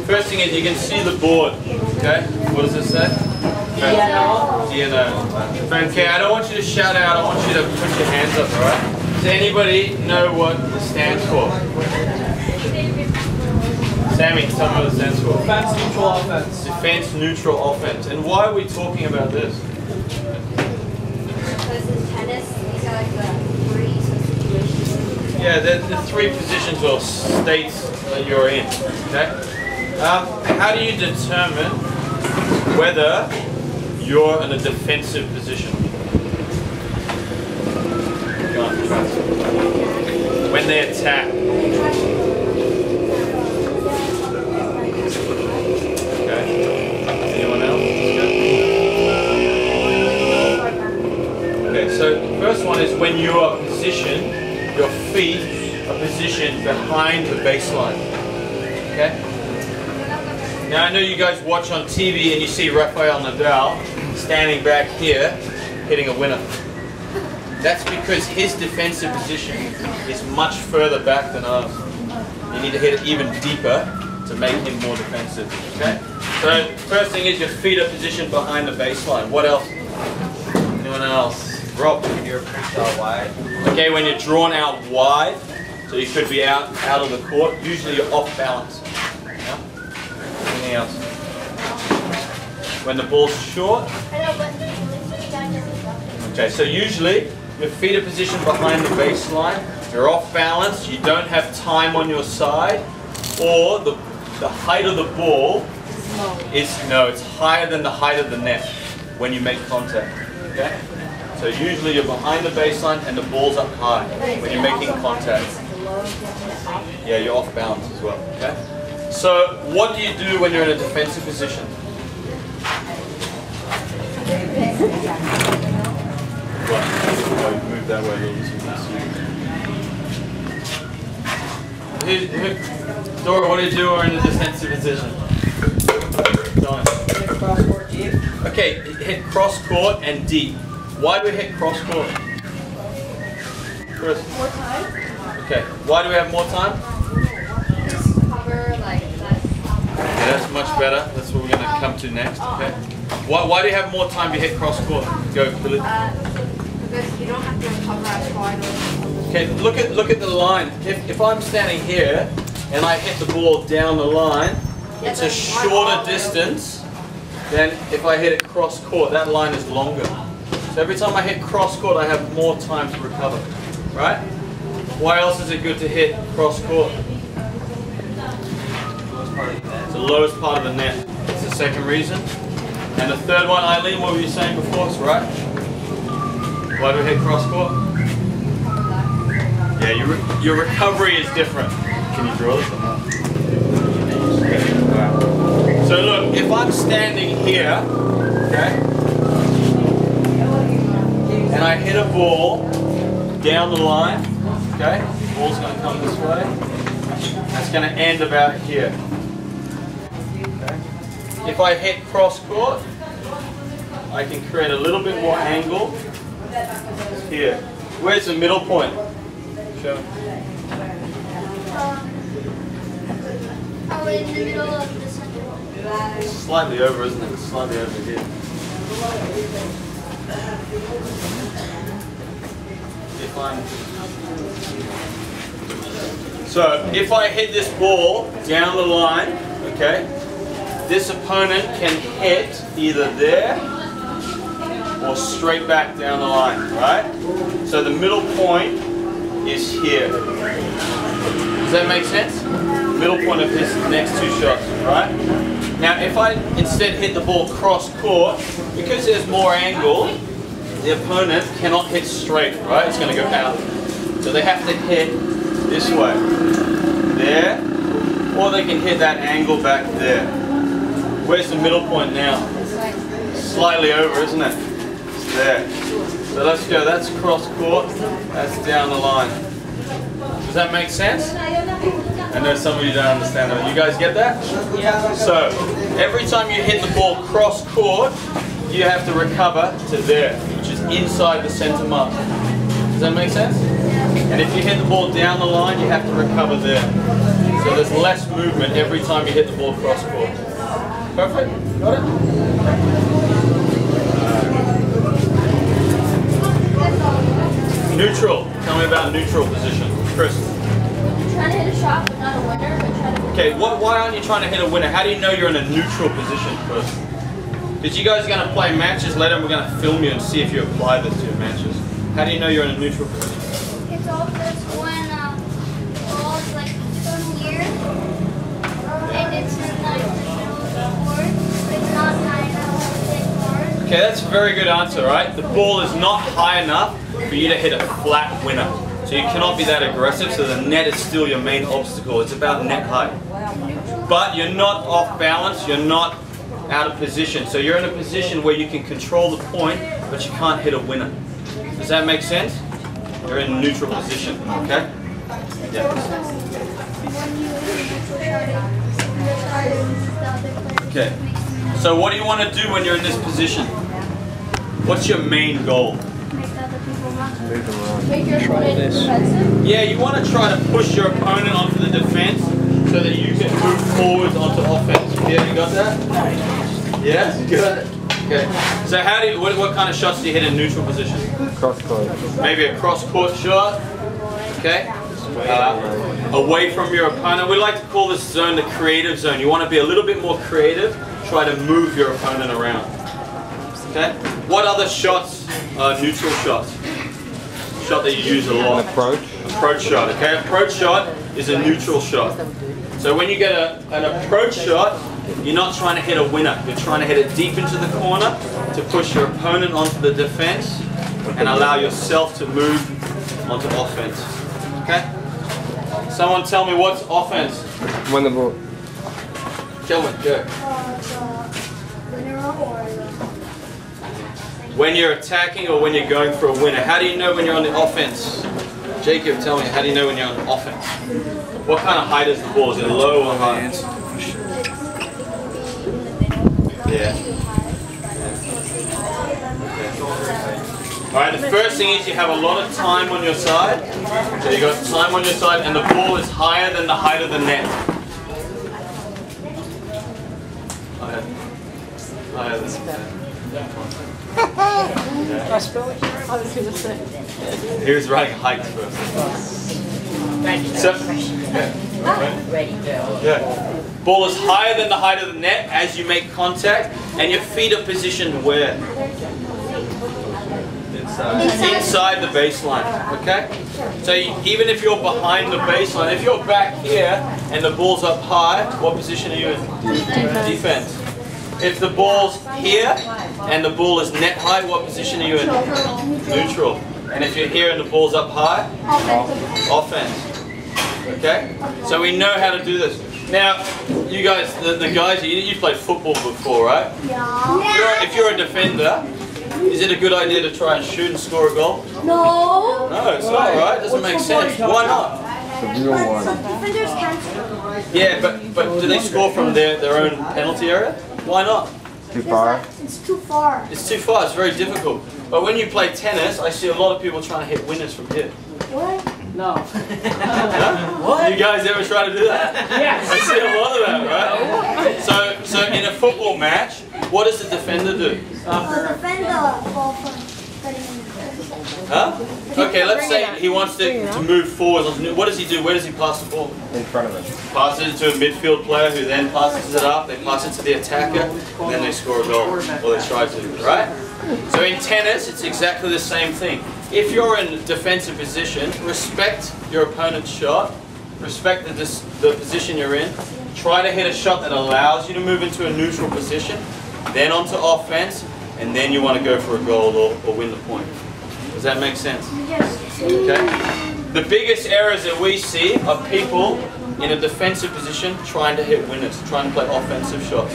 First thing is you can see the board. Okay? What does it say? DNO. DNO. Okay, I don't want you to shout out, I want you to put your hands up, alright? Does anybody know what this stands for? Sammy, tell me what it stands for. Defense, neutral, offense. Defense, neutral, offense. And why are we talking about this? Because in tennis, these are like the three situations. Yeah, the three positions or states that you're in. Okay? How do you determine whether you're in a defensive position? When they attack. Okay. Anyone else? Okay, so the first one is when you are positioned, your feet are positioned behind the baseline. Okay? Now I know you guys watch on TV and you see Rafael Nadal standing back here hitting a winner. That's because his defensive position is much further back than ours. You need to hit it even deeper to make him more defensive. Okay? So first thing is your feet are positioned behind the baseline. What else? Anyone else? Rob? You're pushed out wide. Okay, when you're drawn out wide, so you could be out of the court, usually you're off balance. Yeah? Anything else? When the ball's short? Okay, so usually your feet are positioned behind the baseline, you're off balance, you don't have time on your side, or the height of the ball is, it's higher than the height of the net when you make contact. Okay? So usually you're behind the baseline and the ball's up high when you're making contact. Yeah, you're off balance as well. Okay? So what do you do when you're in a defensive position? Move that way a little bit. Dora, what do you do when you're in a defensive position? Hit cross court deep. Okay, hit cross court and deep. Why do we hit cross court? Chris? More time? Okay, why do we have more time? Just cover like less. Okay, that's much better. That's what we're going to come to next. Okay. Why do you have more time to hit cross court? Go, Billy. Because you don't have to recover as far. Okay, look at the line. If I'm standing here and I hit the ball down the line, it's a shorter distance than if I hit it cross court. That line is longer. So every time I hit cross court, I have more time to recover. Right? Why else is it good to hit cross court? It's the lowest part of the net. It's the second reason. And the third one, Eileen, what were you saying before? Right? Why do we hit cross court? Yeah, your recovery is different. Can you draw this? Okay. Right. So look, if I'm standing here, okay, and I hit a ball down the line, okay, the ball's going to come this way. That's going to end about here. Okay. If I hit cross court, I can create a little bit more angle here. Where's the middle point? Show. Oh, in the middle of the center. Slightly over, isn't it? Slightly over here. So if I hit this ball down the line, okay, this opponent can hit either there or straight back down the line, right? So the middle point is here. Does that make sense? Middle point of his next two shots, right? Now if I instead hit the ball cross court, because there's more angle, the opponent cannot hit straight, right? It's going to go out. So they have to hit this way, there, or they can hit that angle back there. Where's the middle point now? Slightly over, isn't it? It's there. So let's go, that's cross court, that's down the line. Does that make sense? I know some of you don't understand that. You guys get that? Yeah. So, every time you hit the ball cross court, you have to recover to there, which is inside the center mark. Does that make sense? And if you hit the ball down the line, you have to recover there. So there's less movement every time you hit the ball cross court. Perfect. Got it? Neutral. Tell me about neutral position. Chris. Trying to hit a shot, but not a winner. But trying to Okay, why aren't you trying to hit a winner? How do you know you're in a neutral position first? Because you guys are going to play matches later and we're going to film you and see if you apply this to your matches. How do you know you're in a neutral position? It's all this when ball's like from here and it's in like the middle of the court. It's not high enough to hit hard. Okay, that's a very good answer, right? The ball is not high enough for you to hit a flat winner. So you cannot be that aggressive, so the net is still your main obstacle. It's about net height. But you're not off balance, you're not out of position. So you're in a position where you can control the point, but you can't hit a winner. Does that make sense? You're in a neutral position, okay? Yeah. Okay. So what do you want to do when you're in this position? What's your main goal? Make your opponent defensive? Yeah, you want to try to push your opponent onto the defense so that you can move forwards onto offense. Yeah, you got that? Yeah? Good. Okay. So how do you, what kind of shots do you hit in neutral position? Cross court. Maybe a cross court shot. Okay. Away from your opponent. We like to call this zone the creative zone. You want to be a little bit more creative. Try to move your opponent around. Okay. What other shots are neutral shots? Shot that you use a lot. An approach. Approach shot. Okay. Approach shot is a neutral shot. So when you get an approach shot, you're not trying to hit a winner. You're trying to hit it deep into the corner to push your opponent onto the defense and allow yourself to move onto offense. Okay? Someone tell me what's offense? Win the ball. Kelvin, go. When you're attacking or when you're going for a winner. How do you know when you're on the offense? Jacob, tell me, how do you know when you're on offense? What kind of height is the ball? Is it low or high? Yeah. Alright, the first thing is you have a lot of time on your side. So you got time on your side and the ball is higher than the height of the net. Higher than the net. I spell it? I was going to say. He was writing height first. So, Ready, go. yeah. Ball is higher than the height of the net as you make contact, and your feet are positioned where? Inside the baseline, okay? So even if you're behind the baseline, if you're back here and the ball's up high, what position are you in? Defense. If the ball's here and the ball is net height, what position are you in? Neutral. And if you're here and the ball's up high? Offense. Okay? So we know how to do this. Now, you guys, the guys, you played football before, right? Yeah. If you're a defender, is it a good idea to try and shoot and score a goal? No. No, it's not, right? It doesn't make sense. Why not? The real one. Defenders can't score. Yeah, but do they score from their own penalty area? Why not? Too far. It's too far. It's too far, it's very difficult. But when you play tennis, I see a lot of people trying to hit winners from here. What? No. Huh? What? You guys ever try to do that? Yes. I see a lot of that, right? So in a football match, what does the defender do? The defender ball from Huh? Okay, let's say he wants to move forward. What does he do? Where does he pass the ball? In front of it. Passes it to a midfield player who then passes it up, they pass it to the attacker, and then they score a goal, or they try to, right? So in tennis, it's exactly the same thing. If you're in defensive position, respect your opponent's shot, respect the position you're in, try to hit a shot that allows you to move into a neutral position, then onto offense, and then you want to go for a goal or win the point. Does that make sense? Yes. Okay. The biggest errors that we see are people in a defensive position trying to hit winners, trying to play offensive shots.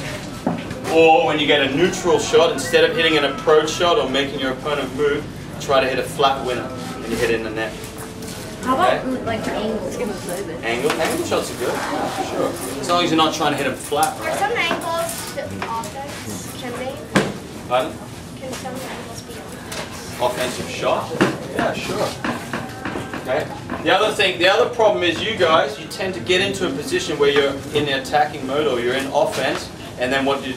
Or when you get a neutral shot, instead of hitting an approach shot or making your opponent move, try to hit a flat winner and you hit it in the net. How about like angles? Angle shots are good, for sure. As long as you're not trying to hit them flat, Are right? some angles to offense? Can they? Pardon? Can some angles be offense? Offensive shot? Yeah, sure. Okay. The other problem is you guys, you tend to get into a position where you're in the attacking mode or you're in offense, and then what do?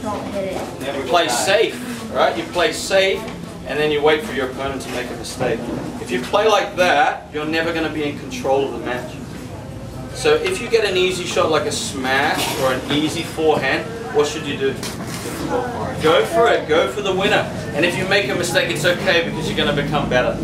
Don't hit it. You play safe, right? You play safe, and then you wait for your opponent to make a mistake. If you play like that, you're never going to be in control of the match. So if you get an easy shot like a smash or an easy forehand, what should you do? Go for it. Go for the winner. And if you make a mistake, it's okay because you're going to become better.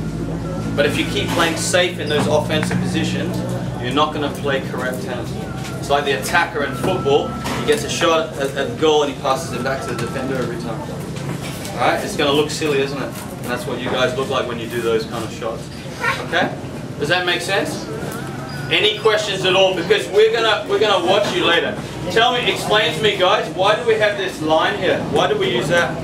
But if you keep playing safe in those offensive positions, you're not going to play correct tennis. It's like the attacker in football. He gets a shot at the goal and he passes it back to the defender every time. Alright? It's going to look silly, isn't it? And that's what you guys look like when you do those kind of shots. Okay? Does that make sense? Any questions at all? Because we're gonna watch you later. Tell me, explain to me, guys, why do we have this line here? Why do we use that?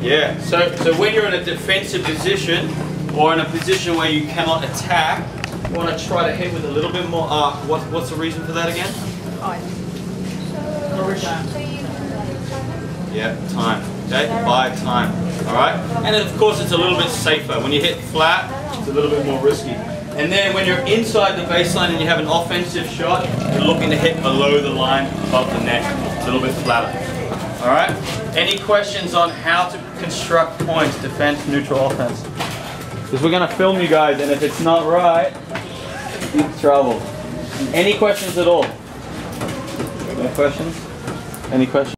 Yeah. So when you're in a defensive position or in a position where you cannot attack, you want to try to hit with a little bit more arc. What's the reason for that again? Yeah, time. Okay, buy time. Alright? And then of course it's a little bit safer. When you hit flat, it's a little bit more risky. And then when you're inside the baseline and you have an offensive shot, you're looking to hit below the line of the net. It's a little bit flatter. Alright? Any questions on how to construct points, defense, neutral, offense? Because we're going to film you guys, and if it's not right, you're in trouble. Any questions at all? No questions? Any questions?